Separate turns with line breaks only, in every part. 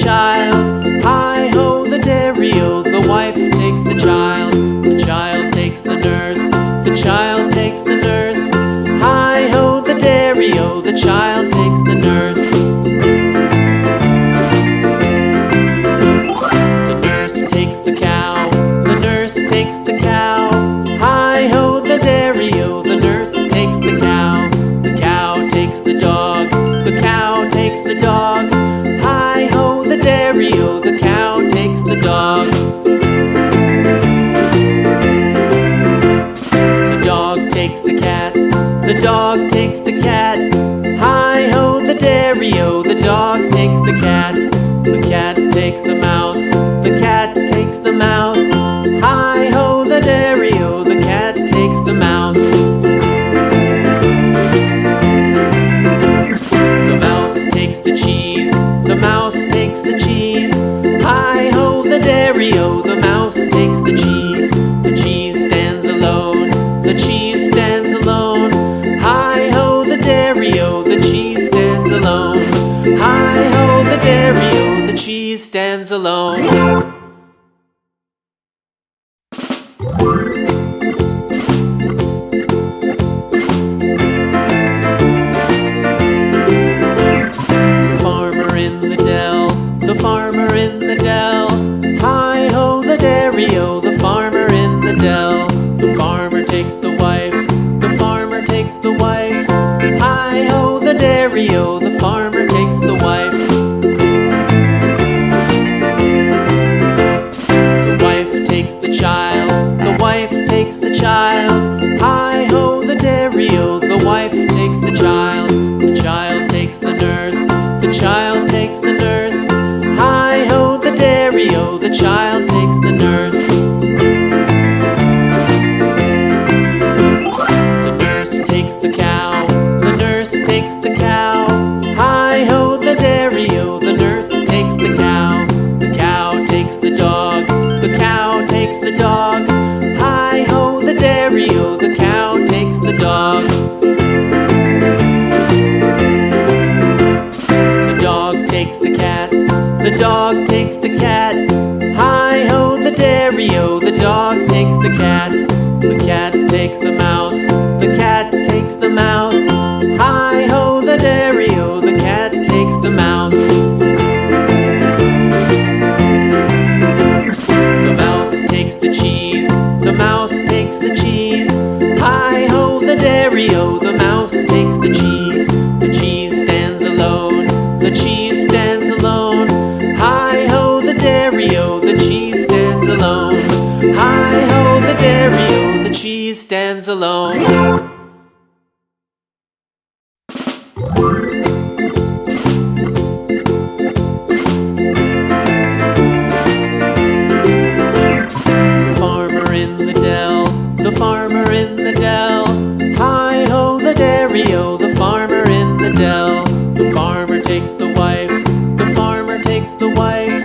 child. Hi-ho, the dairy-o, the wife takes the child. The child takes the nurse. The child takes the nurse. Hi-ho, the dairy-o, the child takes the nurse. The nurse takes the cow. The nurse takes the cow. Hi-ho, the dairy-o, the nurse takes the cow. The cow takes the dog. The cow takes the dog. Hi-ho, the dairy-o, the cow takes the dog. The dog takes the cat. The dog takes the cat. Hi-ho, the dairy-o, the dog takes the cat. The cat takes the mouse. The cat takes the mouse. Hi-ho, the dairy-o, the cat takes the mouse. The mouse takes the cheese. The mouse takes the cheese. Hi-ho, the dairy-o, the mouse takes the cheese. The cheese stands alone. The cheese stands alone. Hi-ho, the dairy-o, the cheese stands alone. Hi-ho, the dairy-o, the cheese stands alone. The farmer in the dell. Hi-ho, the dairy-o, the farmer in the dell. The farmer takes the wife. The farmer takes the wife. Hi-ho, the dairy-o, the farmer takes the wife. The wife takes the child. The wife takes the child. Hi-ho, the dairy-o, the wife takes the child. The child takes the nurse. The child takes the nurse. Hi-ho, the dairy-o, the child takes the nurse. The nurse takes the cow. The nurse takes the cow. Hi-ho, the dairy-o, the nurse takes the cow. The cow takes the dog. The cow takes the dog. Hi-ho, the dairy-o, the cow takes the dog. The dog takes the cat. The dog takes the cat. Hi-ho, the dairy-o, the dog takes the cat. The cat takes the mouse. The cat takes the mouse. Hi-ho, the dairy-o, the cat takes the mouse. The mouse takes the cheese. The mouse takes the cheese. Hi-ho, the dairy-o, the mouse takes the cheese. The cheese stands alone. The cheese stands alone. Hi-ho, the dairy-o, the cheese stands alone. Hi-ho, the dairy-o, the cheese stands alone. The farmer in the dell. The farmer in the dell. Hi-ho, the dairy-o, the farmer in the dell. The farmer takes the wife. The farmer takes the wife.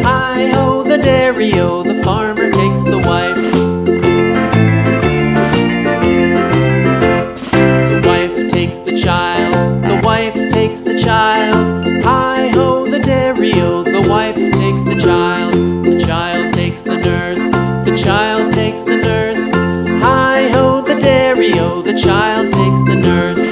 Hi-ho, the dairy-o, the farmer takes the wife. The wife takes the child. The wife takes the child. Hi-ho, the dairy-o, the wife takes the child. The child takes the nurse. The child takes the nurse. Hi-ho, the dairy-o, the child takes the nurse.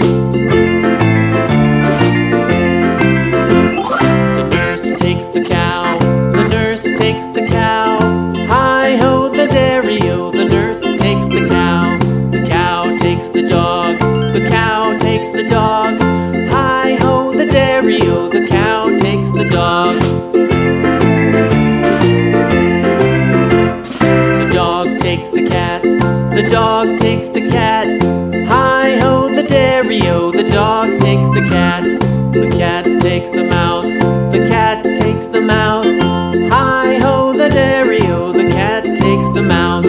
The nurse takes the cow. The nurse takes the cow. Hi-ho, the dairy-o, the nurse takes the cow. The cow takes the dog. The cow takes the dog. Hi-ho, the dairy-o, the cow takes the dog. The dog takes the cat. The dog takes the cat. Hi-ho, the dairy-o, the dog takes the cat. The cat takes the mouse. The cat takes the mouse. Hi-ho, the dairy-o, the cat takes the mouse.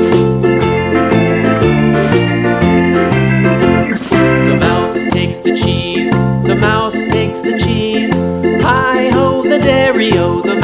The mouse takes the cheese. The mouse takes the cheese. Hi-ho, the dairy-o, the